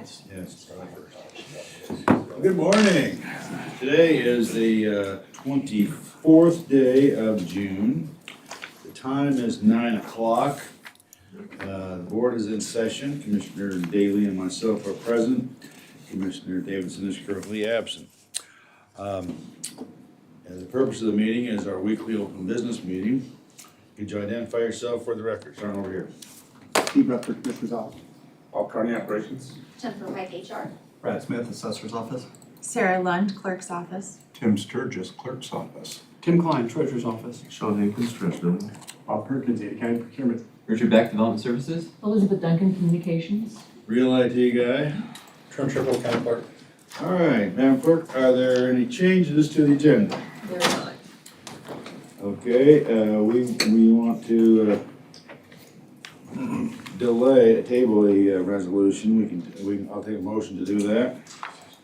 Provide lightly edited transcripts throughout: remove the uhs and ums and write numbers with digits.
Yes. Good morning. Today is the 24th day of June. The time is 9 o'clock. The board is in session. Commissioner Daly and myself are present. Commissioner Davidson is currently absent. And the purpose of the meeting is our weekly open business meeting. Could you identify yourself for the record? Start over here. Steve Rutherford, Commissioner's Office. All County Operations. Jennifer Pike, HR. Brad Smith, Assessor's Office. Sarah Lund, Clerk's Office. Tim Sturgis, Clerk's Office. Tim Klein, Treasurer's Office. Sean Hankins, Treasurer. Bob Perkins, Ada County Procurement. Richard Beck, Development Services. Elizabeth Duncan, Communications. Real IT guy. Trent Triple, County Clerk. All right, Madam Clerk, are there any changes to the agenda? There is not. Okay, we want to table a resolution. I'll take a motion to do that.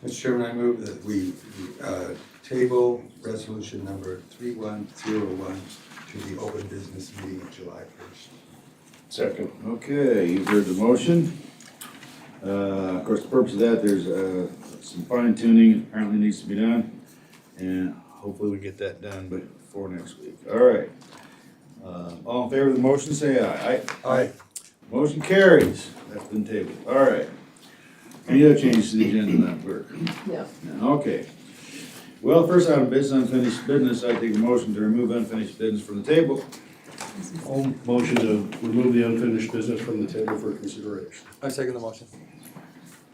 Mr. Chairman, I move that we table resolution number 3101 to the open business meeting of July 1st. Second. Okay, you've heard the motion. Of course, the purpose of that, there's some fine tuning apparently needs to be done. And hopefully we get that done before next week. All right. All in favor of the motion, say aye. Aye. Motion carries. That's been tabled. All right. Any other changes to the agenda, Madam Clerk? No. No, okay. Well, first item of business, unfinished business. I take a motion to remove unfinished business from the table. Motion to remove the unfinished business from the table for consideration. I second the motion.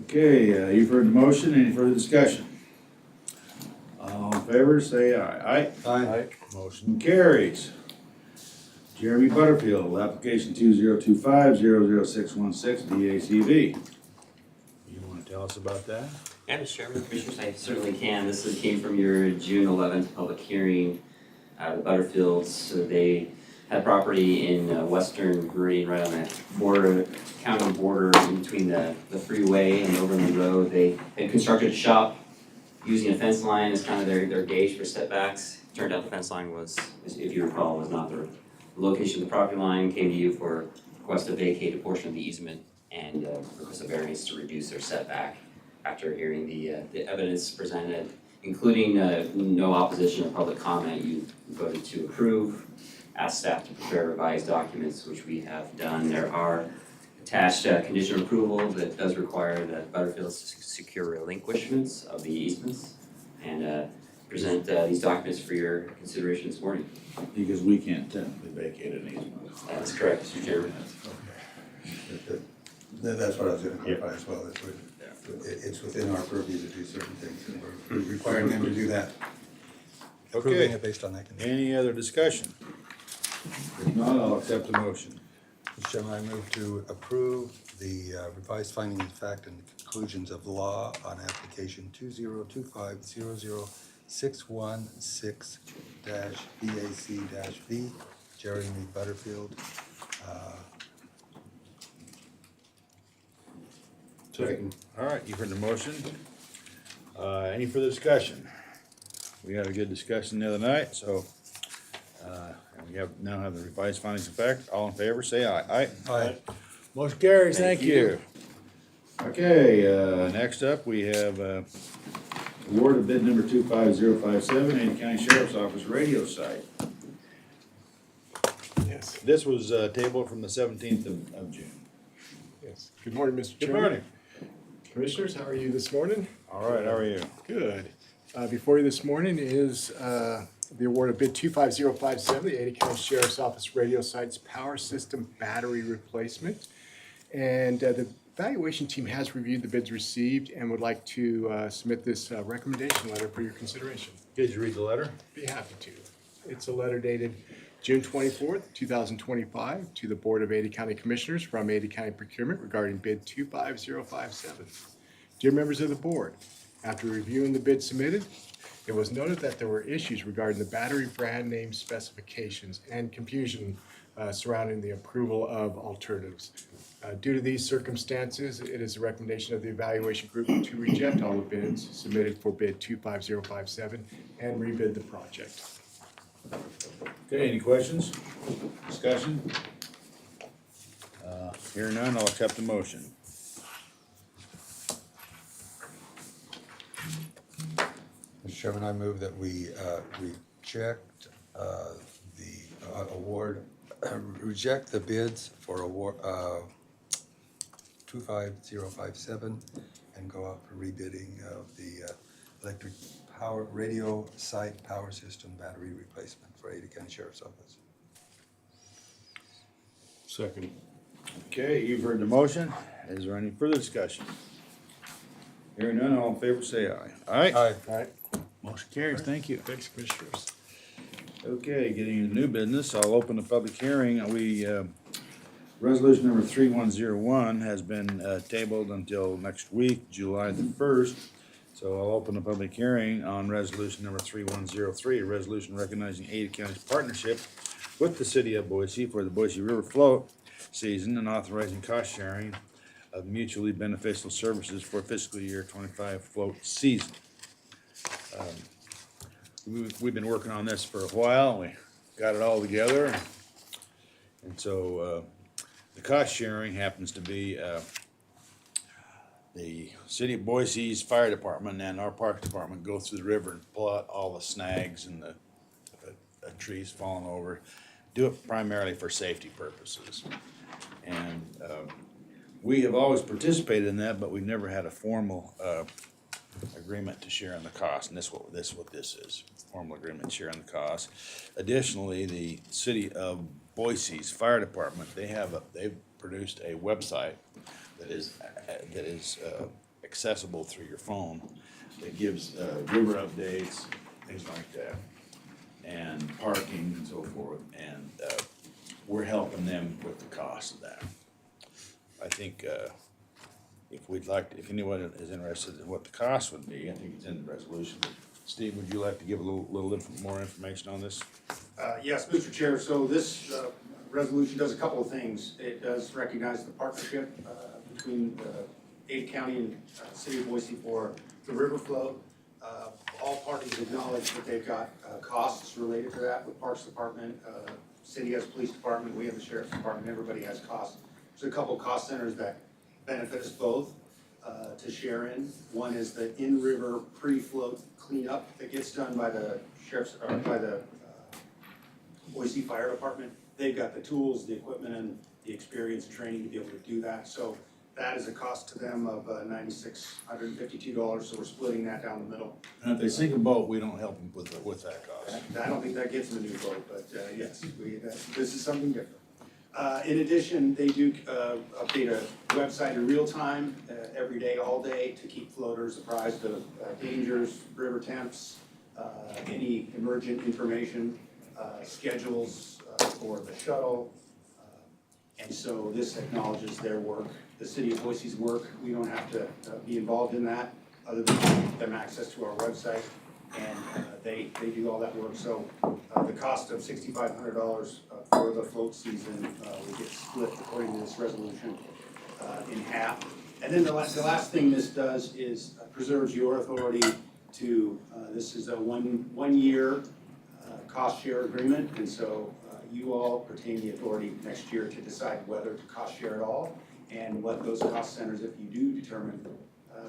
Okay, you've heard the motion. Any further discussion? All in favor, say aye. Aye. Motion carries. Jeremy Butterfield, application 2025-00616, DACV. You want to tell us about that? Yeah, Mr. Chairman, Commissioners, I certainly can. This came from your June 11th public hearing. The Butterfields, so they had property in western Meridian, right on that county border in between the freeway and Overland Road. They had constructed a shop using a fence line as kind of their gauge for setbacks. Turned out the fence line was, if you recall, was not the location of the property line. Came to you for request to vacate a portion of the easement and request a variance to reduce their setback. After hearing the evidence presented, including no opposition or public comment, you voted to approve. Asked staff to prepare revised documents, which we have done. There are attached condition of approval that does require that Butterfields secure relinquishments of the easements and present these documents for your consideration this morning. Because we can't technically vacate an easement. That's correct, Mr. Chairman. That's what I was going to clarify as well. It's within our purview to do certain things, and we're requiring them to do that. Approving Okay, it based on that condition. any other discussion? If not, I'll accept the motion. Mr. Chairman, I move to approve the revised findings of fact and conclusions of law on application 2025-00616-BAC-V, Jeremy Butterfield. Second. All right, you've heard the motion. Any further discussion? We had a good discussion the other night, so, and we now have the revised findings of fact. All in favor, say aye. Aye. Motion carries, thank you. Okay, next up, we have, award of bid number 25057, Ada County Sheriff's Office radio site. Yes. This was, tabled from the 17th of June. Yes. Good morning, Mr. Good Chairman. morning. Commissioners, how are you this morning? All right, how are you? Good. Before you this morning is the award of bid 25057, the Ada County Sheriff's Office radio site's power system battery replacement. And the evaluation team has reviewed the bids received and would like to submit this recommendation letter for your consideration. Did you read the letter? Be happy to. It's a letter dated June 24th, 2025 to the Board of Ada County Commissioners from Ada County Procurement regarding bid 25057. Dear members of the board, after reviewing the bid submitted, it was noted that there were issues regarding the battery brand name specifications and confusion surrounding the approval of alternatives. Due to these circumstances, it is the recommendation of the evaluation group to reject all the bids submitted for bid 25057 and rebid the project. Okay, any questions? Discussion? Hearing none, I'll accept the motion. Chairman, I move that we reject the award, reject the bids for award 25057 and go out for rebidding of the electric power radio site power system battery replacement for Ada County Sheriff's Office. Second. Okay, you've heard the motion. Is there any further discussion? Hearing none, all in favor say aye. Aye? All right. Motion carries, thank you. Thanks, Commissioners. Okay, getting into new business, I'll open the public hearing. Resolution number 3101 has been tabled until next week, July the 1st. So I'll open the public hearing on resolution number 3103, a resolution recognizing Ada County's partnership with the city of Boise for the Boise River float season and authorizing cost sharing of mutually beneficial services for fiscal year 25 float season. We've been working on this for a while, we got it all together. And so, the cost sharing happens to be, the city of Boise's fire department and our parks department go through the river and pull out all the snags and the trees falling over. Do it primarily for safety purposes. And, we have always participated in that, but we've never had a formal, agreement to share in the cost, and this what this is, formal agreement sharing the cost. Additionally, the city of Boise's fire department, they've produced a website that is accessible through your phone. That gives river updates, things like that, and parking and so forth, and we're helping them with the cost of that. I think if anyone is interested in what the cost would be, I think it's in the resolution. Steve, would you like to give a little more information on this? Yes, Mr. Chair, so this resolution does a couple of things. It does recognize the partnership between Ada County and City of Boise for the river flow. All parties acknowledge that they've got costs related to that with Parks Department. City has Police Department, we have the Sheriff's Department, everybody has costs. There's a couple cost centers that benefit us both to share in. One is the in-river pre-float cleanup that gets done by the Sheriff's, or by the Boise Fire Department. They've got the tools, the equipment, and the experience and training to be able to do that. So that is a cost to them of $9,652, so we're splitting that down the middle. And if they sink a boat, we don't help them with that cost. I don't think that gets them a new boat, but yes, this is something different. In addition, they do update a website in real time, every day, all day, to keep floaters apprised of dangers, river temps, any emergent information, schedules for the shuttle. And so this acknowledges their work, the city of Boise's work. We don't have to be involved in that, other than give them access to our website. And they do all that work. So the cost of $6,500 for the float season will get split according to this resolution in half. And then the last thing this does is preserves your authority to, this is a one year cost share agreement. And so you all retain the authority next year to decide whether to cost share at all and what those cost centers, if you do determine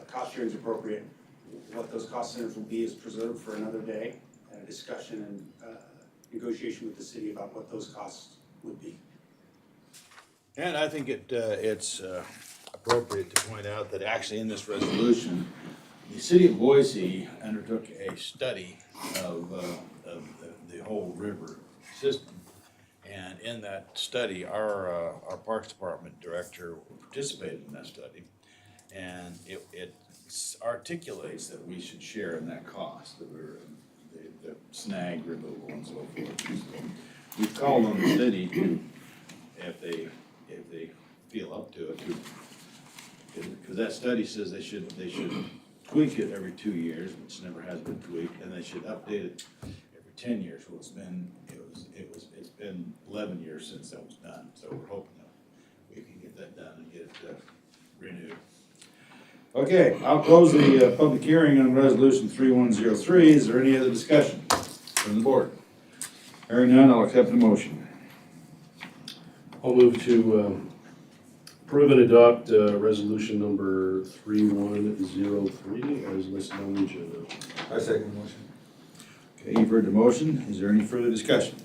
cost sharing is appropriate, what those cost centers will be is preserved for another day, and a discussion and negotiation with the city about what those costs would be. And I think it's appropriate to point out that actually in this resolution, the city of Boise undertook a study of the whole river system. And in that study, our Parks Department director participated in that study. And it articulates that we should share in that cost, that the snag removal and so forth. We called on the city to, if they feel up to it, because that study says they should tweak it every 2 years, which never has been tweaked, and they should update it every 10 years. Well, it's been 11 years since that was done, so we're hoping that we can get that done and get it renewed. Okay, I'll close the public hearing on resolution 3103. Is there any other discussion from the board? Hearing none, I'll accept the motion. I'll move to Approve and adopt resolution number 3103 as listed on the agenda. I second the motion. Okay, you've heard the motion. Is there any further discussion?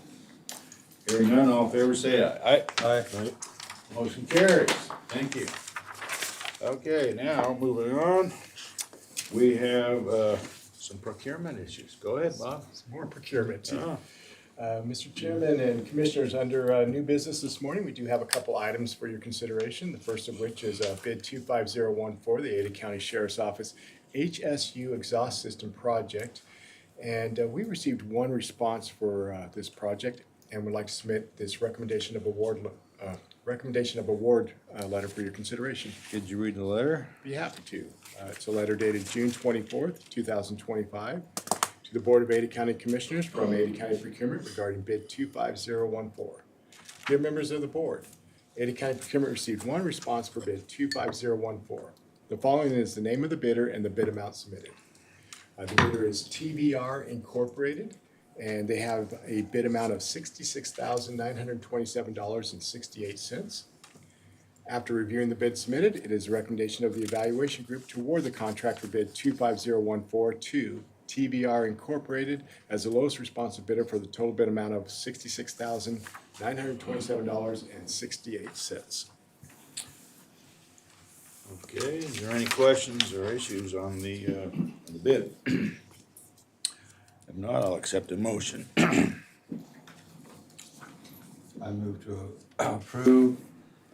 Hearing none, all in favor say aye. Aye. Motion carries. Thank you. Okay, now moving on, we have some procurement issues. Go ahead, Bob. Some more procurement. Uh-huh. Mr. Chairman and Commissioners, under new business this morning, we do have a couple items for your consideration. The first of which is bid 25014, the Ada County Sheriff's Office HSU Exhaust System Project. And we received one response for this project and would like to submit this recommendation of award letter for your consideration. Did you read the letter? Be happy to. It's a letter dated June 24th, 2025, to the Board of Ada County Commissioners from Ada County Procurement regarding bid 25014. Dear members of the board, Ada County Procurement received one response for bid 25014. The following is the name of the bidder and the bid amount submitted. The bidder is TBR Incorporated, and they have a bid amount of $66,927.68. After reviewing the bid submitted, it is the recommendation of the evaluation group to award the contract for bid 25014 to TBR Incorporated as the lowest responsive bidder for the total bid amount of $66,927.68. Okay, is there any questions or issues on the bid? If not, I'll accept a motion. I move to approve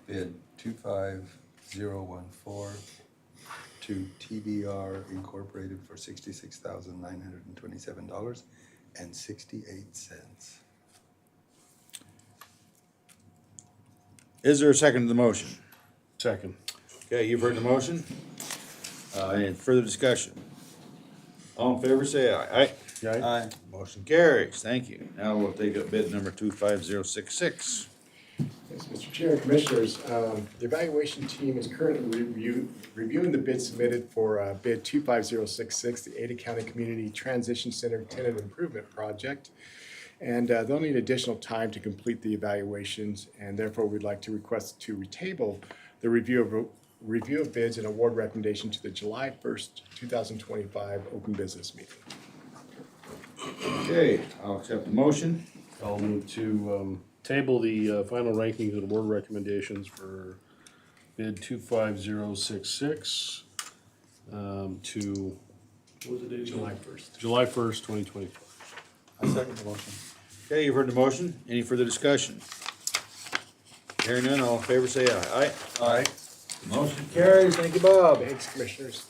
bid 25014 to TBR Incorporated for $66,927.68. Is there a second to the motion? Second. Okay, you've heard the motion. Any further discussion? All in favor, say aye. Aye. Aye. Motion carries. Thank you. Now we'll take up bid number 25066. Yes, Mr. Chair and Commissioners, the evaluation team is currently reviewing the bid submitted for bid 25066, the Ada County Community Transition Center Tenant Improvement Project. And they'll need additional time to complete the evaluations, and therefore we'd like to request to retable the review of bids and award recommendation to the July 1st, 2025 open business meeting. Okay, I'll accept the motion. I'll move to table the final rankings and award recommendations for bid 25066 to, what was the date? July 1st. July 1st, 2025. I second the motion. Okay, you've heard the motion. Any further discussion? Hearing none, all in favor say aye. Aye. Motion carries. Thank you, Bob. Thanks, Commissioners.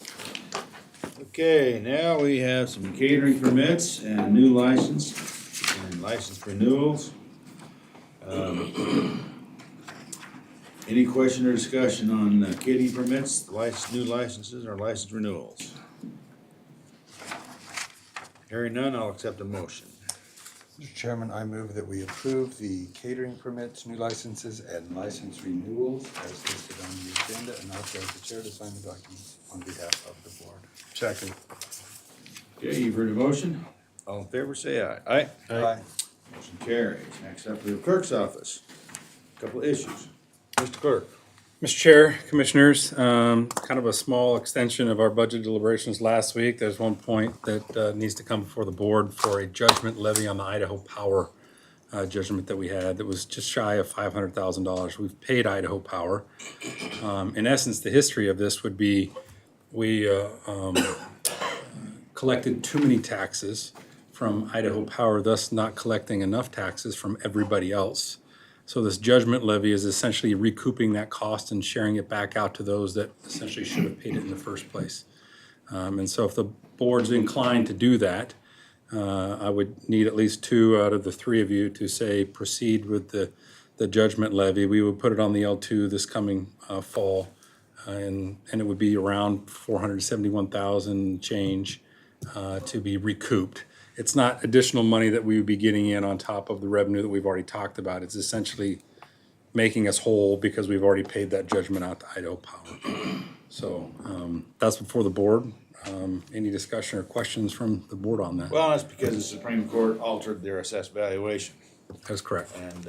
Okay, now we have some catering permits and new license and license renewals. Any question or discussion on catering permits, new licenses, or license renewals? Hearing none, I'll accept a motion. Mr. Chairman, I move that we approve the catering permits, new licenses, and license renewals as listed on the agenda and authorize the chair to sign the documents on behalf of the board. Second. Okay, you've heard the motion. All in favor, say aye. Aye. Aye. Motion carries. Next up, we have clerk's office. Couple of issues. Mr. Clerk. Mr. Chair, Commissioners, kind of a small extension of our budget deliberations last week. There's one point that needs to come before the board for a judgment levy on the Idaho Power judgment that we had that was just shy of $500,000. We've paid Idaho Power. In essence, the history of this would be we collected too many taxes from Idaho Power, thus not collecting enough taxes from everybody else. So this judgment levy is essentially recouping that cost and sharing it back out to those that essentially should have paid it in the first place. And so if the board's inclined to do that, I would need at least 2 out of the 3 of you to say proceed with the judgment levy. We would put it on the L2 this coming fall, and it would be around $471,000 change to be recouped. It's not additional money that we would be getting in on top of the revenue that we've already talked about. It's essentially making us whole because we've already paid that judgment out to Idaho Power. So that's before the board. Any discussion or questions from the board on that? Well, that's because the Supreme Court altered their assessed valuation. That's correct. And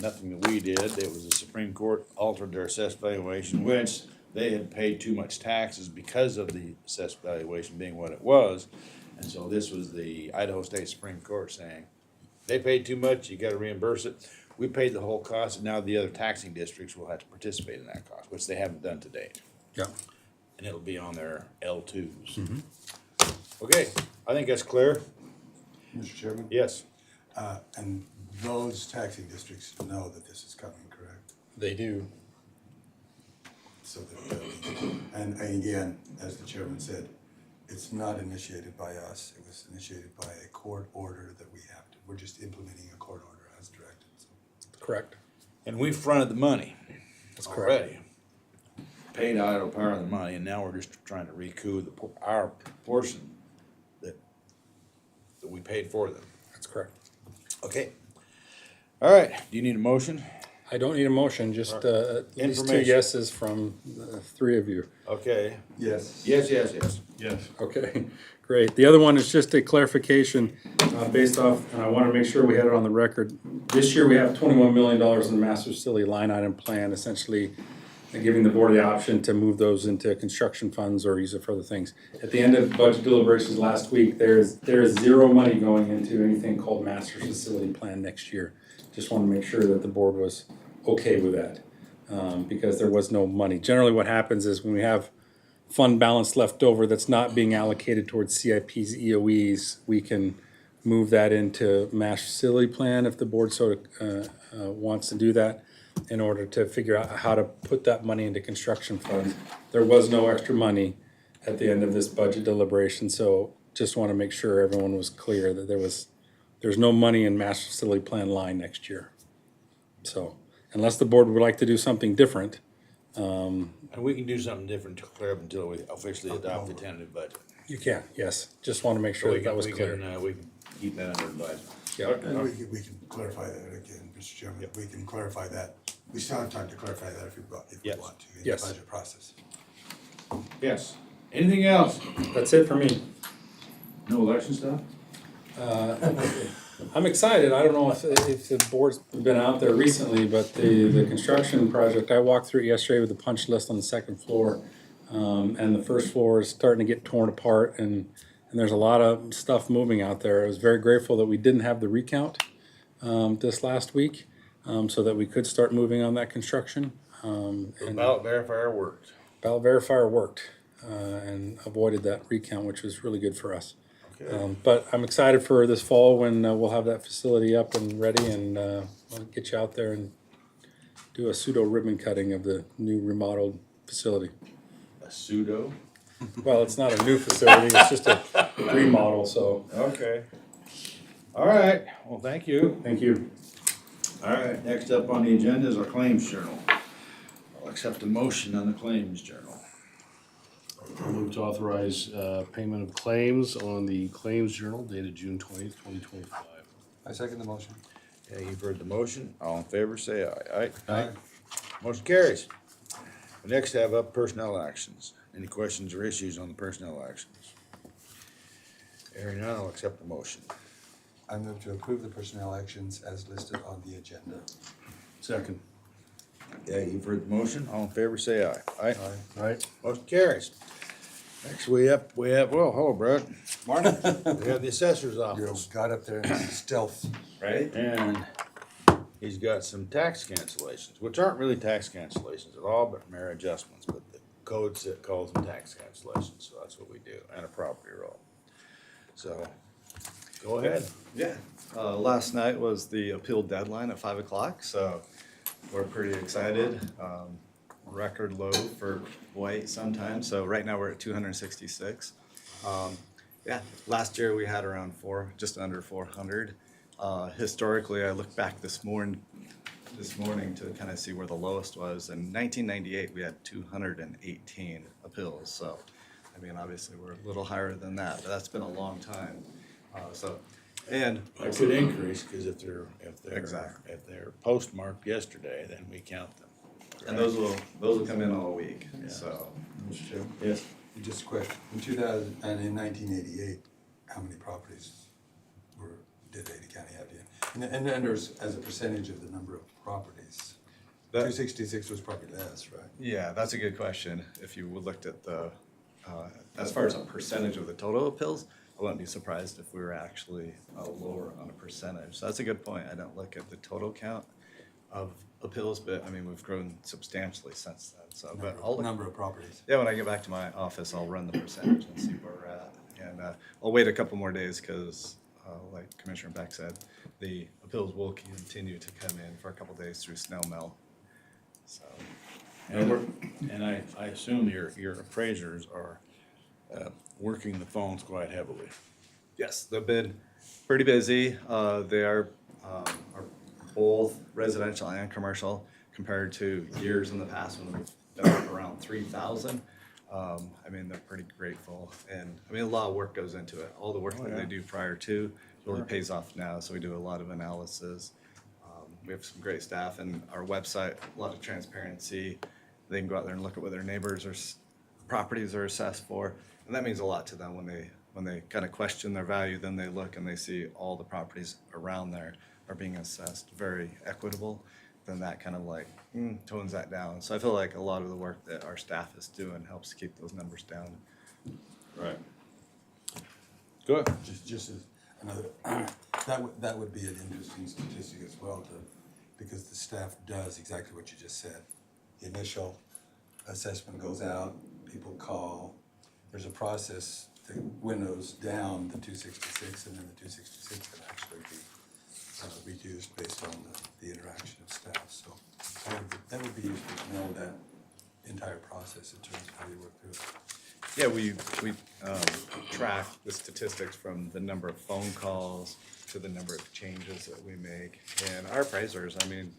nothing that we did, it was the Supreme Court altered their assessed valuation, which they had paid too much taxes because of the assessed valuation being what it was. And so this was the Idaho State Supreme Court saying, they paid too much, you gotta reimburse it. We paid the whole cost, and now the other taxing districts will have to participate in that cost, which they haven't done to date. Yeah. And it'll be on their L2s. Okay, I think that's clear. Mr. Chairman? Yes. And those taxing districts know that this is coming, correct? They do. So that, and again, as the chairman said, it's not initiated by us. It was initiated by a court order that we have to, we're just implementing a court order as directed. So. Correct. And we fronted the money That's correct. already. Paid Idaho Power the money, and now we're just trying to recoup our portion that we paid for them. That's correct. Okay. All right, do you need a motion? I don't need a motion, just at least 2 Information. yeses from the 3 of you. Okay. Yes. Yes. Yes. Okay, great. The other one is just a clarification based off, and I want to make sure we had it on the record. This year, we have $21 million in the master facility line item plan, essentially giving the board the option to move those into construction funds or use it for other things. At the end of budget deliberations last week, there is zero money going into anything called master facility plan next year. Just want to make sure that the board was okay with that, because there was no money. Generally, what happens is when we have fund balance left over that's not being allocated towards CIPs, EOEs, we can move that into master facility plan if the board so wants to do that, in order to figure out how to put that money into construction funds. There was no extra money at the end of this budget deliberation, so just want to make sure everyone was clear that there's no money in master facility plan line next year. So unless the board would like to do something different, And we can do something different to clear up until we officially adopt the tentative budget. you can, yes. Just want to make sure that was clear. We can keep that under advisement. Yeah. And we can clarify that again, Mr. Chairman. We can clarify that. We still have time to clarify that if we Yes. want to in the Yes. budget process. Yes. Anything else? That's it for me. No election stuff? I'm excited. I don't know if the board's been out there recently, but the construction project, I walked through it yesterday with the punch list on the second floor. And the first floor is starting to get torn apart, and there's a lot of stuff moving out there. I was very grateful that we didn't have the recount this last week, so that we could start moving on that construction. The And ballot verifier worked. ballot verifier worked and avoided that recount, which was really good for us. Okay. But I'm excited for this fall when we'll have that facility up and ready, and we'll get you out there and do a pseudo ribbon cutting of the new remodeled facility. A pseudo? Well, it's not a new facility, it's just a remodel, so Okay. All right, well, thank you. thank you. All right, next up on the agenda is our claims journal. I'll accept a motion on the claims journal. I'll move to authorize payment of claims on the claims journal dated June 20th, 2025. I second the motion. Okay, you've heard the motion. All in favor, say aye. Aye. Motion carries. We next have up personnel actions. Any questions or issues on the personnel actions? Hearing none, I'll accept the motion. I move to approve the personnel actions as listed on the agenda. Second. Okay, you've heard the motion. All in favor, say aye. Aye. All right. Motion carries. Next we have, well, hello, Brad. Morning. We have the assessor's You office. got up there in stealth. Right. And he's got some tax cancellations, which aren't really tax cancellations at all, but mere adjustments, but the code calls them tax cancellations, so that's what we do, and a property roll. So, go ahead. Yeah, last night was the appeal deadline at 5 o'clock, so we're pretty excited. Record low for white sometimes, so right now we're at 266. Yeah, last year we had around just under 400. Historically, I looked back this morning to kind of see where the lowest was. In 1998, we had 218 appeals, so I mean, obviously we're a little higher than that, but that's been a long time. And It could increase, cause if they're Exactly. if they're postmarked yesterday, then we count them. and those will come in all week. Yeah. So Mr. Chairman, Yes. just a question. In 2000 and in 1988, how many properties were did Ada County have to? And then there's, as a percentage of the number of properties, That- 266 was probably less, right? Yeah, that's a good question. If you looked at the, as far as a percentage of the total appeals, I wouldn't be surprised if we were actually lower on a percentage. So that's a good point. I don't look at the total count of appeals, but I mean, we've grown substantially since then. So, but I'll look. Number of properties. Yeah, when I get back to my office, I'll run the percentage and see where we're at. And I'll wait a couple more days because, like Commissioner Beck said, the appeals will continue to come in for a couple days through snail mail. So, And I assume your appraisers are working the phones quite heavily. yes, they've been pretty busy. They are both residential and commercial compared to years in the past when we've done around 3,000. I mean, they're pretty grateful, and I mean, a lot of work goes into it. All the work that they do prior to really pays off now, so we do a lot of analysis. We have some great staff, and our website, a lot of transparency. They can go out there and look at what their neighbors or properties are assessed for, and that means a lot to them when they kind of question their value. Then they look and they see all the properties around there are being assessed very equitable. Then that kind of like tones that down. So I feel like a lot of the work that our staff is doing helps keep those numbers down. Right. Good. Just as another, that would be an interesting statistic as well, because the staff does exactly what you just said. The initial assessment goes out, people call, there's a process that winnows down the 266, and then the 266 can actually be reduced based on the interaction of staff. So that would be useful to know that entire process in terms of how you work through it. Yeah, we track the statistics from the number of phone calls to the number of changes that we make. And our appraisers, I mean,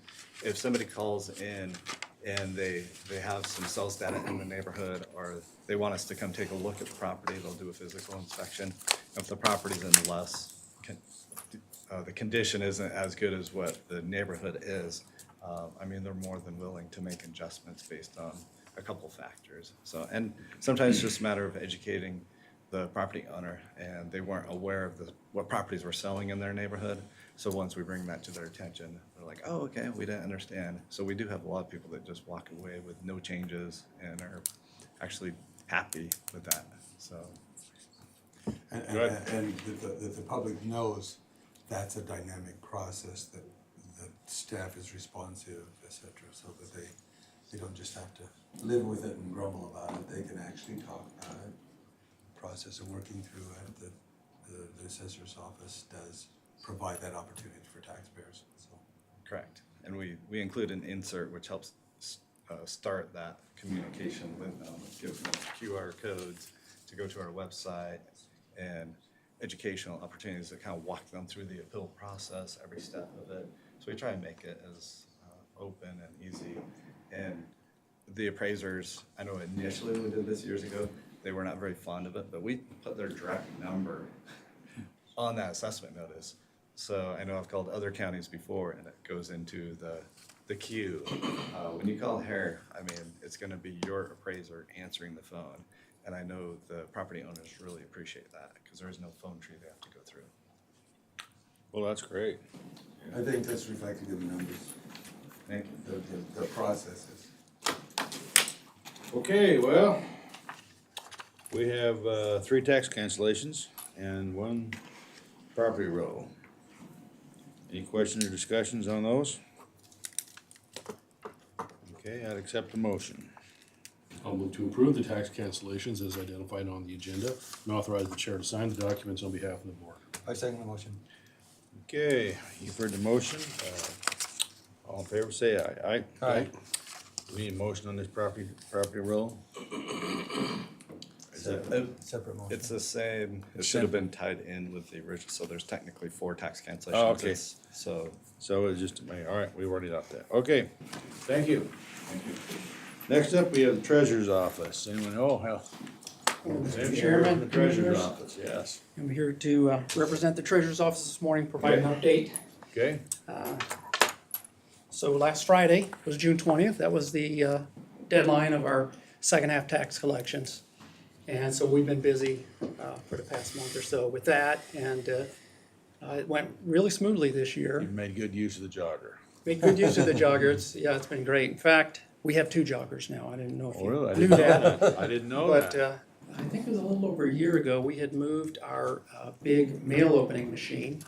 if somebody calls in and they have some sales data in the neighborhood, or they want us to come take a look at the property, they'll do a physical inspection. If the property's in the condition isn't as good as what the neighborhood is, I mean, they're more than willing to make adjustments based on a couple factors. So, and sometimes it's just a matter of educating the property owner, and they weren't aware of what properties were selling in their neighborhood. So once we bring that to their attention, they're like, oh, okay, we didn't understand. So we do have a lot of people that just walk away with no changes and are actually happy with that, so. And that the public knows that's a dynamic process, that staff is responsive, et cetera, so that they don't just have to live with it and grumble about it. They can actually talk about it. The process of working through it, the assessor's office does provide that opportunity for taxpayers, so. Correct. And we include an insert which helps start that communication with them, give them QR codes to go to our website, and educational opportunities to kind of walk them through the appeal process, every step of it. So we try and make it as open and easy. And the appraisers, I know initially when we did this years ago, they were not very fond of it, but we put their direct number on that assessment notice. So I know I've called other counties before, and it goes into the queue. When you call here, I mean, it's gonna be your appraiser answering the phone. And I know the property owners really appreciate that, because there is no phone tree they have to go through. Well, that's great. I think that's reflected in the numbers, Thank you. the processes. Okay, well, we have 3 tax cancellations and 1 property roll. Any questions or discussions on those? Okay, I'd accept the motion. I'll move to approve the tax cancellations as identified on the agenda and authorize the chair to sign the documents on behalf of the board. I second the motion. Okay, you've heard the motion. All in favor, say aye. Aye. Do we need a motion on this property roll? Separate motion. It's the same, it should have been tied in with the original, so there's technically 4 tax cancellations. Oh, okay. So, So it's just, all right, we've already got that. Okay, thank you. Next up, we have the treasurer's office. Anyone know? Mr. Chairman, The treasurer's Commissioners. office, yes. I'm here to represent the Treasurer's Office this morning, provide an update. Okay, So last Friday was June 20th. That was the deadline of our second half tax collections. And so we've been busy for the past month or so with that. And It went really smoothly this year. You made good use of the jogger. Made good use of the jogger. It's been great. In fact, we have 2 joggers now. I didn't know if Oh, you really? I knew didn't know that. that. I didn't know But that. I think it was a little over a year ago, we had moved our big mail opening machine.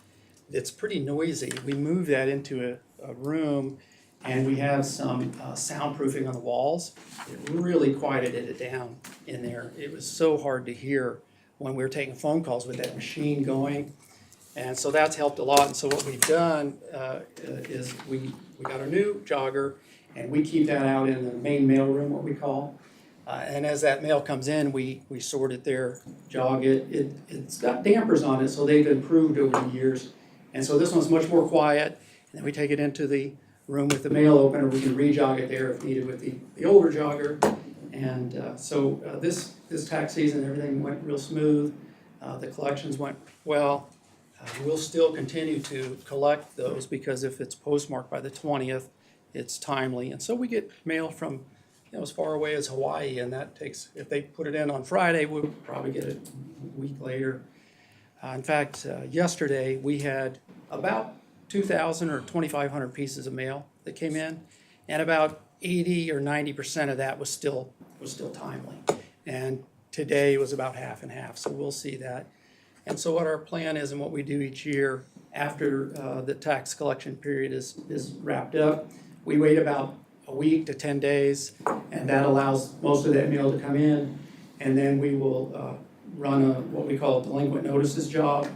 It's pretty noisy. We moved that into a room, and we have some soundproofing on the walls. It really quieted it down in there. It was so hard to hear when we were taking phone calls with that machine going. And so that's helped a lot. And so what we've done is we got a new jogger, and we keep that out in the main mail room, what we call. And as that mail comes in, we sort it there, jog it. It's got dampers on it, so they've improved over the years. And so this one's much more quiet. And then we take it into the room with the mail opener. We can re-jog it there if needed with the older jogger. And so this tax season, everything went real smooth. The collections went well. We'll still continue to collect those because if it's postmarked by the 20th, it's timely. And so we get mail from as far away as Hawaii, and that takes, if they put it in on Friday, we'll probably get it a week later. In fact, yesterday we had about 2,000 or 2,500 pieces of mail that came in, and about 80 or 90% of that was still timely. And today was about half and half, so we'll see that. And so what our plan is and what we do each year after the tax collection period is wrapped up, we wait about a week to 10 days, and that allows most of that mail to come in, and then we will run what we call a delinquent notices job,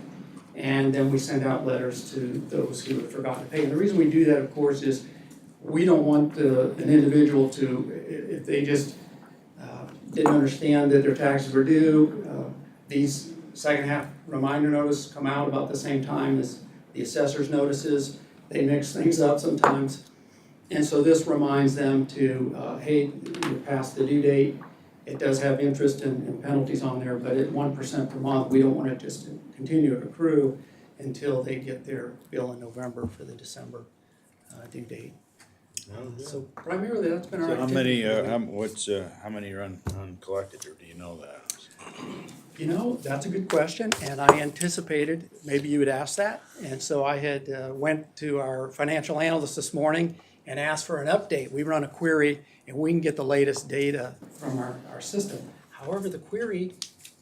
and then we send out letters to those who have forgotten to pay. And the reason we do that, of course, is we don't want an individual to, if they just didn't understand that their taxes were due, these second half reminder notices come out about the same time as the assessor's notices. They mix things up sometimes. And so this reminds them to, hey, you're past the due date. It does have interest and penalties on there, but at 1% per month, we don't want it just to continue to accrue until they get their bill in November for the December due date. So primarily, that's been our So how activity. many, how many are uncollected, or do you know that? You know, that's a good question, and I anticipated maybe you would ask that. And so I had went to our financial analyst this morning and asked for an update. We run a query, and we can get the latest data from our system. However, the query,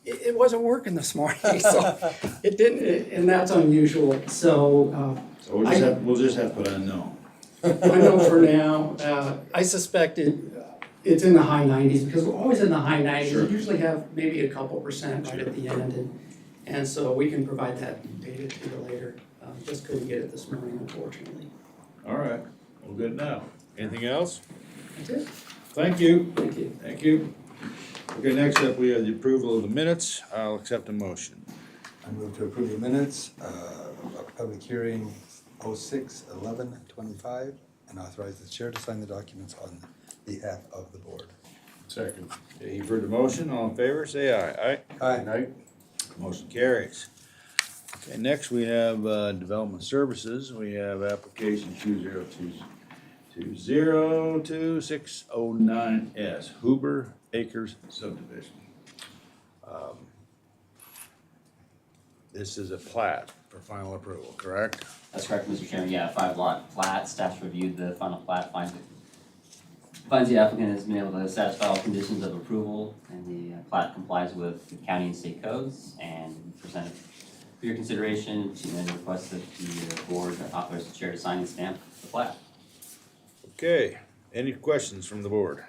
it wasn't working this morning, so it didn't, and that's unusual. So So we'll just have to put unknown. I know for now, I suspect it's in the high 90s, because we're always in the high 90s. Sure. We usually have maybe a couple percent right at the end, and so we can provide that data to you later. Just couldn't get it this morning, unfortunately. All right, well, good now. Anything else? That's it. Thank you. Thank you. Thank you. Okay, next up, we have the approval of the minutes. I'll accept a motion. I move to approve the minutes of public hearing 06/11/25 and authorize the chair to sign the documents on behalf of the board. Second. Okay, you've heard the motion. All in favor, say aye. Aye. Aye. Night. Motion carries. Okay, next we have Development Services. We have application 2020609S, Huber Acres subdivision. This is a plat for final approval, correct? That's correct, Mr. Chairman, yeah, 5-lot plat, staff's reviewed the final plat, finds the applicant has been able to satisfy all conditions of approval, and the plat complies with the county and state codes, and presented for your consideration, to then request that the board authorize the chair to sign and stamp the plat. Okay, any questions from the board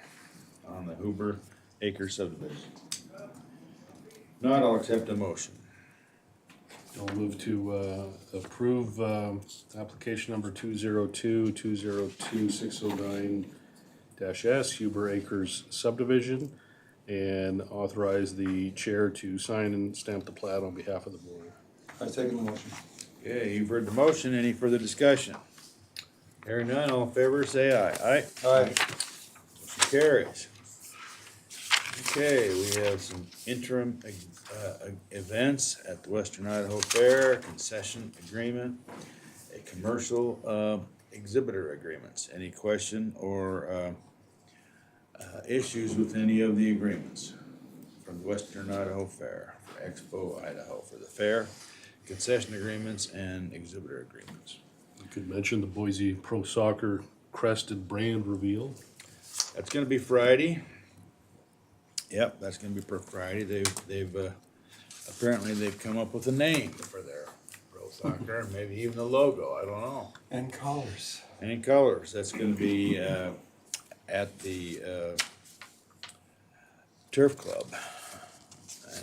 on the Huber Acres subdivision? Not, I'll accept a motion. I'll move to approve application number 202-202-609-S, Huber Acres subdivision, and authorize the chair to sign and stamp the plat on behalf of the board. I second the motion. Okay, you've heard the motion. Any further discussion? Hearing none, all in favor, say aye. Aye? Aye. Motion carries. Okay, we have some interim events at the Western Idaho Fair, concession agreement, a commercial exhibitor agreements. Any question or issues with any of the agreements from the Western Idaho Fair, for Expo Idaho, for the fair? concession agreements and exhibitor agreements. You could mention the Boise Pro Soccer crested brand reveal. That's gonna be Friday. Yep, that's gonna be per Friday. Apparently they've come up with a name for their pro soccer, maybe even a logo, I don't know. And colors. And colors, that's gonna be, at the, Turf Club.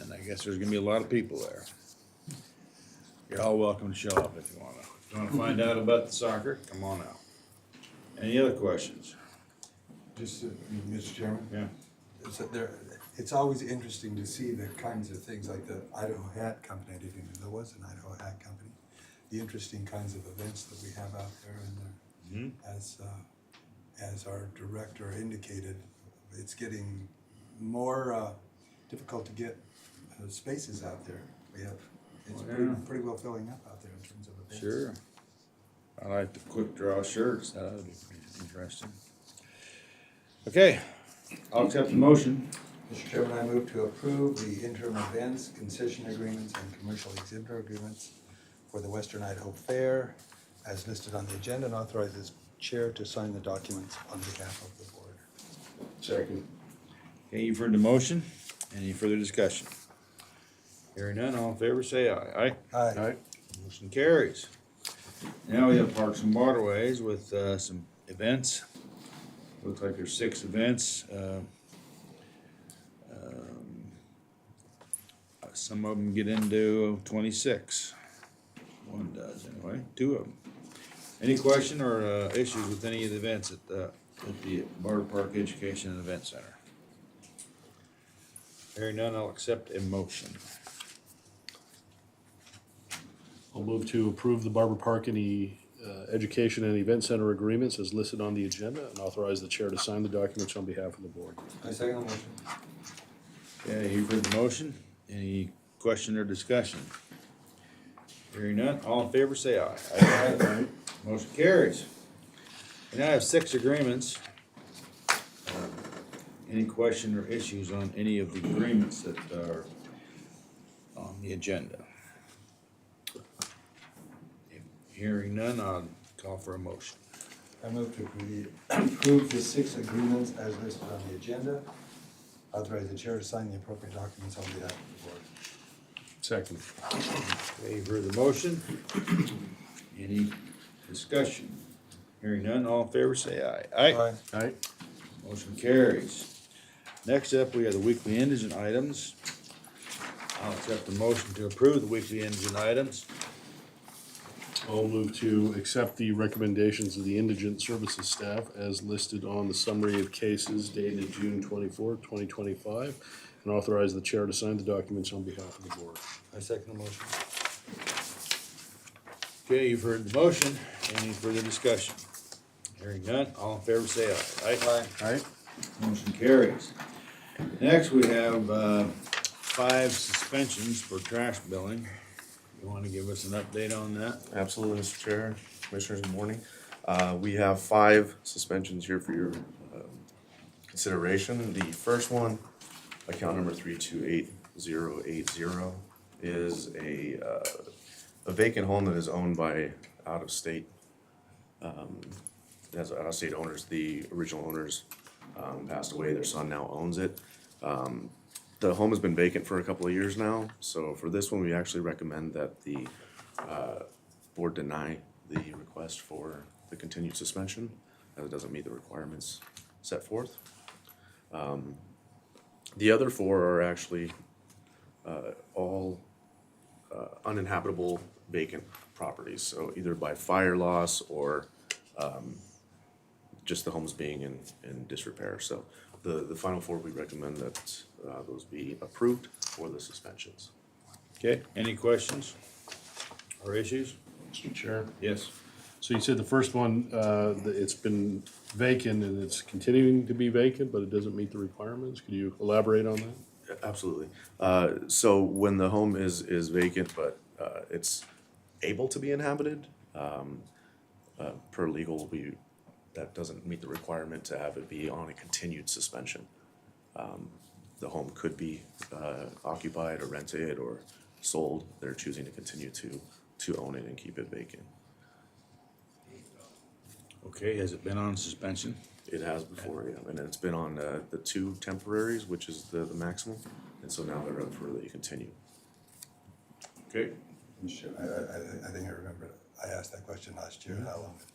And I guess there's gonna be a lot of people there. You're all welcome to show up if you wanna. If you wanna find out about the soccer, come on out. Any other questions? Just, Mr. Chairman? Yeah. It's always interesting to see the kinds of things like the Idaho Hat Company. I didn't even know there was an Idaho Hat Company. The interesting kinds of events that we have out there, and as our director indicated, it's getting more difficult to get spaces out there. It's pretty well filling up out there in terms of events. Sure. I like the quick draw shirts, that would be pretty interesting. Okay, I'll accept the motion. Mr. Chairman, I move to approve the interim events, concession agreements, and commercial exhibitor agreements for the Western Idaho Fair as listed on the agenda, and authorize this chair to sign the documents on behalf of the board. Second. Okay, you've heard the motion. Any further discussion? Hearing none, all in favor, say aye. Aye? Aye. Motion carries. Now we have Parks and Waterways with, some events. Looks like there's 6 events. Some of them get into 26. One does anyway, 2 of them. Any question or, issues with any of the events at the Barber Park Education and Event Center? Hearing none, I'll accept a motion. I'll move to approve the Barber Park Education and Event Center agreements as listed on the agenda and authorize the chair to sign the documents on behalf of the board. I second the motion. Okay, you've heard the motion. Any question or discussion? Hearing none, all in favor say aye. Aye. Motion carries. We now have 6 agreements. Any question or issues on any of the agreements that are on the agenda? Hearing none, I'll call for a motion. I move to approve the 6 agreements as listed on the agenda. Authorize the chair to sign the appropriate documents on behalf of the board. Second. Okay, you've heard the motion. Any discussion? Hearing none, all in favor say aye. Aye. Aye. Motion carries. Next up, we have the weekly indigent items. I'll accept the motion to approve the weekly indigent items. I'll move to accept the recommendations of the indigent services staff as listed on the summary of cases dated June 24th, 2025, and authorize the chair to sign the documents on behalf of the board. I second the motion. Okay, you've heard the motion. Any further discussion? Hearing none, all in favor say aye. Aye. Aye. Motion carries. Next, we have 5 suspensions for trash billing. You want to give us an update on that? Absolutely, Mr. Chair, Commissioners, good morning. We have 5 suspensions here for your consideration. The first one, account number 328080, is a vacant home that is owned by out-of-state, has out-of-state owners. The original owners passed away, their son now owns it. The home has been vacant for a couple of years now, so for this one, we actually recommend that the board deny the request for the continued suspension, as it doesn't meet the requirements set forth. The other 4 are actually all uninhabitable vacant properties, so either by fire loss or just the homes being in disrepair. So the final 4, we recommend that those be approved for the suspensions. Okay, any questions or issues? Mr. Chair. Yes. So you said the first one, it's been vacant and it's continuing to be vacant, but it doesn't meet the requirements. Could you elaborate on that? Absolutely. So when the home is vacant, but it's able to be inhabited, per legal, that doesn't meet the requirement to have it be on a continued suspension. The home could be occupied or rented or sold, they're choosing to continue to own it and keep it vacant. Okay, has it been on suspension? It has before, yeah, and it's been on the 2 temporaries, which is the maximum, and so now they're up for the continue. Okay. Mr. Chairman, I think I remember, I asked that question last year, how long it's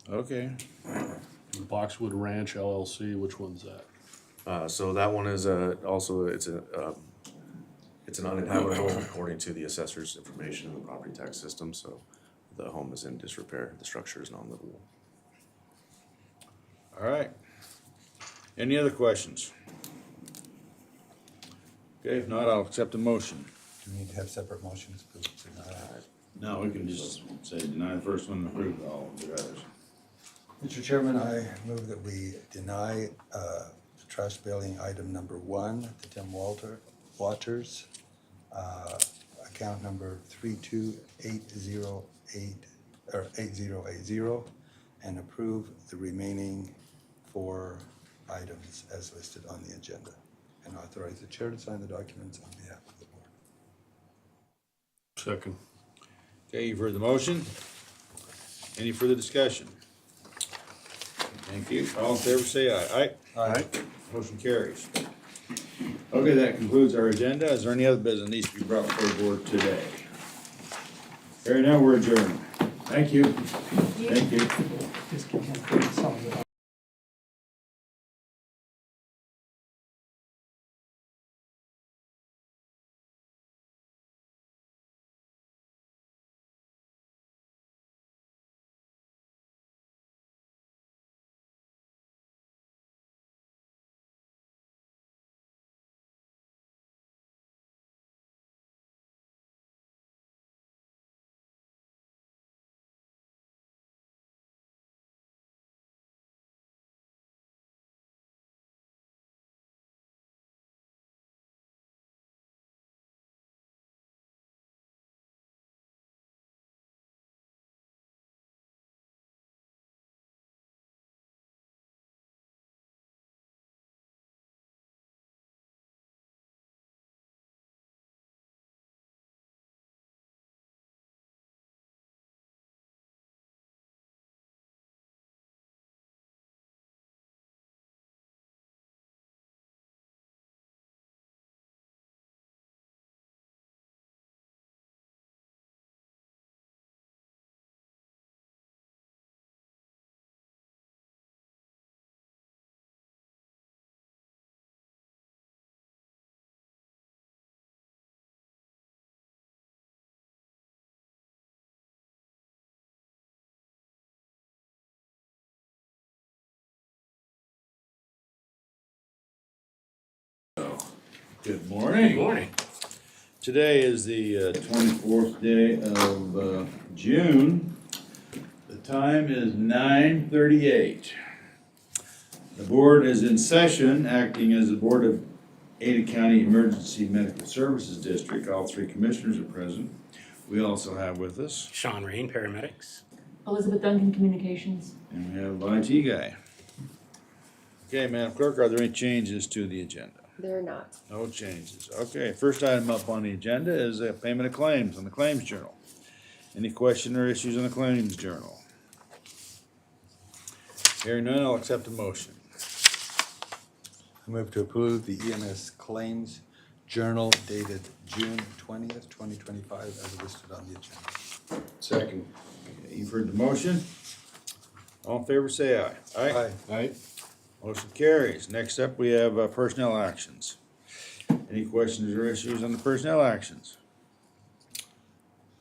been. Okay. Boxwood Ranch LLC, which one's that? So that one is also, it's an uninhabitable according to the assessor's information in the property tax system, so the home is in disrepair, the structure is non-livable. All right. Any other questions? Okay, if not, I'll accept the motion. Do we need to have separate motions? No, we can just say deny the first one and approve all of the others. Mr. Chairman, I move that we deny trash billing item number 1 to Tim Waters, account number 328080, or 8080, and approve the remaining 4 items as listed on the agenda, and authorize the chair to sign the documents on behalf of the board. Second. Okay, you've heard the motion. Any further discussion? Thank you. All in favor, say aye. Aye? Aye. Motion carries. Okay, that concludes our agenda. Is there any other business that needs to be brought before the board today? Hearing none, we're adjourned. Thank you. Thank you. Just give him some of it. Good morning. Good morning. Today is the 24th day of June. The time is 9:38. The board is in session, acting as the Board of Ada County Emergency Medical Services District. All 3 commissioners are present. We also have with us, Sean Rain, paramedics. Elizabeth Duncan, Communications. and we have IT guy. Okay, Madam Clerk, are there any changes to the agenda? They're not. No changes. Okay, first item up on the agenda is payment of claims on the Claims Journal. Any question or issues on the Claims Journal? Hearing none, I'll accept the motion. I move to approve the EMS Claims Journal dated June 20th, 2025, as listed on the agenda. Second. Okay, you've heard the motion. All in favor, say aye. Aye. Aye. Motion carries. Next up, we have personnel actions. Any questions or issues on the personnel actions?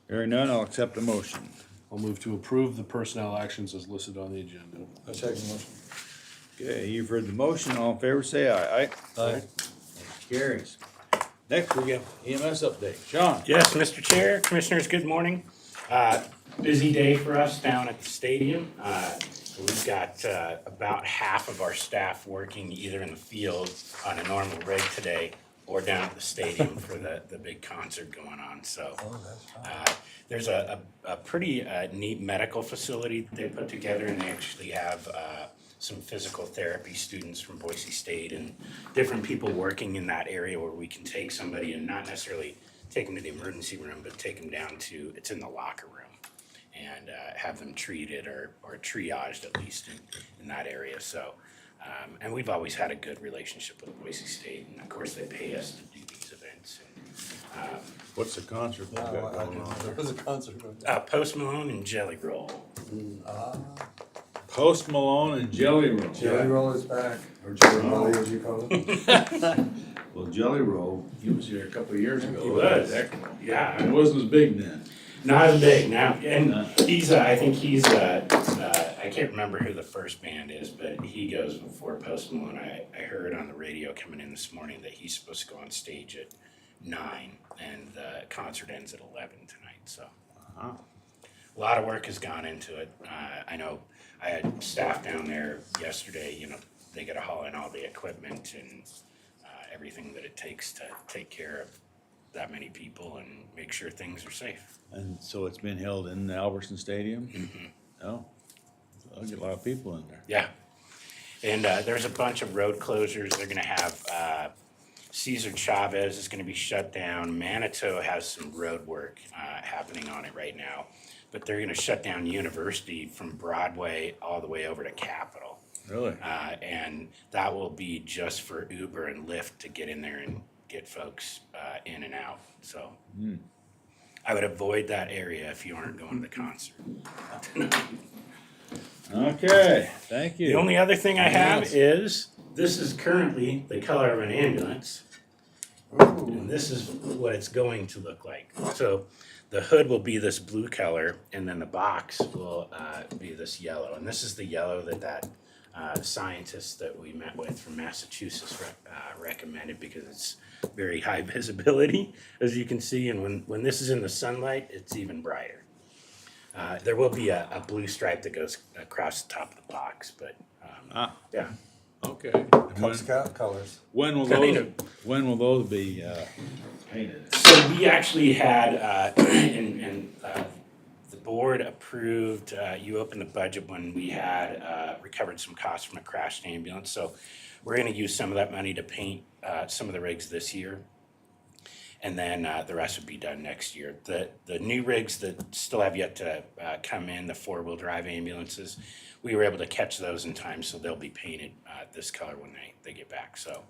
Hearing none, I'll accept the motion. I'll move to approve the personnel actions as listed on the agenda. I second the motion. Okay, you've heard the motion. All in favor, say aye. Aye? Aye. Motion carries. Next, we get EMS update. Sean? Yes, Mr. Chair, Commissioners, good morning. Busy day for us down at the stadium. We've got about half of our staff working either in the field on a normal rig today or down at the stadium for the big concert going on. So there's a pretty neat medical facility they put together, and they actually have some physical therapy students from Boise State and different people working in that area where we can take somebody and not necessarily take them to the emergency room, but take them down to, it's in the locker room, and have them treated or triaged at least in that area. So, and we've always had a good relationship with Boise State, and of course they pay us to do these events. And, What's the concert we've got going on? There was a concert going Post Malone and Jelly Roll. Post Malone and Jelly Roll. Jelly Roll is back, or Jelly Molly as you call it. Well, Jelly Roll, he was here a couple of years ago. He was. Yeah, it wasn't as big then. Not as big now, and he's, I think he's, I can't remember who the first band is, but he goes before Post Malone. I heard on the radio coming in this morning that he's supposed to go on stage at 9, and the concert ends at 11 tonight, so. A lot of work has gone into it. I know I had staff down there yesterday, you know, they gotta haul in all the equipment and everything that it takes to take care of that many people and make sure things are safe. And so it's been held in the Albertson Stadium? Oh, I'll get a lot of people in there. Yeah. And there's a bunch of road closures. They're gonna have Cesar Chavez is gonna be shut down. Manitou has some road work happening on it right now. But they're gonna shut down University from Broadway all the way over to Capitol. Really? And that will be just for Uber and Lyft to get in there and get folks in and out. So I would avoid that area if you aren't going to the concert. Okay, thank you. The only other thing I have is, this is currently the color of an ambulance. And this is what it's going to look like. So the hood will be this blue color, and then the box will be this yellow. And this is the yellow that scientist that we met with from Massachusetts recommended, because it's very high visibility, as you can see. And when this is in the sunlight, it's even brighter. There will be a blue stripe that goes across the top of the box, but yeah. Okay. Cub Scout colors. When will those be painted? So we actually had, and the board approved, you opened the budget when we had recovered some costs from a crashed ambulance. So we're gonna use some of that money to paint some of the rigs this year. And then the rest would be done next year. The new rigs that still have yet to come in, the 4-wheel drive ambulances, we were able to catch those in time, so they'll be painted this color when they get back. So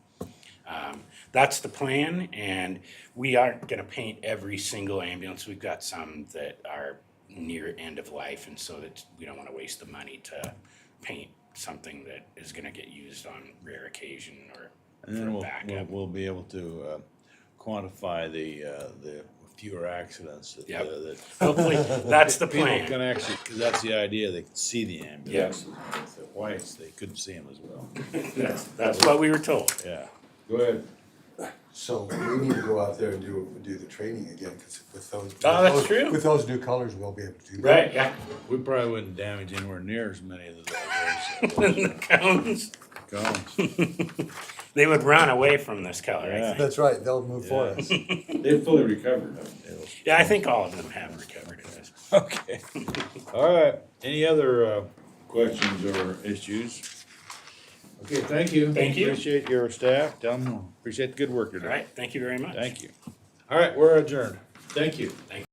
that's the plan, and we aren't gonna paint every single ambulance. We've got some that are near end of life, and so that we don't wanna waste the money to paint something that is gonna get used on rare occasion or And for then backup. we'll be able to quantify the fewer accidents that. Yep. that Hopefully, that's the people plan. can actually, because that's the idea, they can see the ambulance. If they're whites, they couldn't see them as well. That's what we were told. Yeah. Go ahead. So we need to go out there and do the training again, because with those. Oh, that's true. With those new colors, we'll be able to do that. Right, yeah. We probably wouldn't damage anywhere near as many of those. The cones. Cones. They would run away from this color, I Yeah. think. That's right, they'll move for us. They've fully recovered. Yeah, I think all of them have recovered it. Okay. All right. Any other questions or issues? Okay, thank you. Thank you. Appreciate your staff. Tell them, appreciate the good work you're All doing. right, thank you very much. Thank you. All right, we're adjourned. Thank you. Thank you.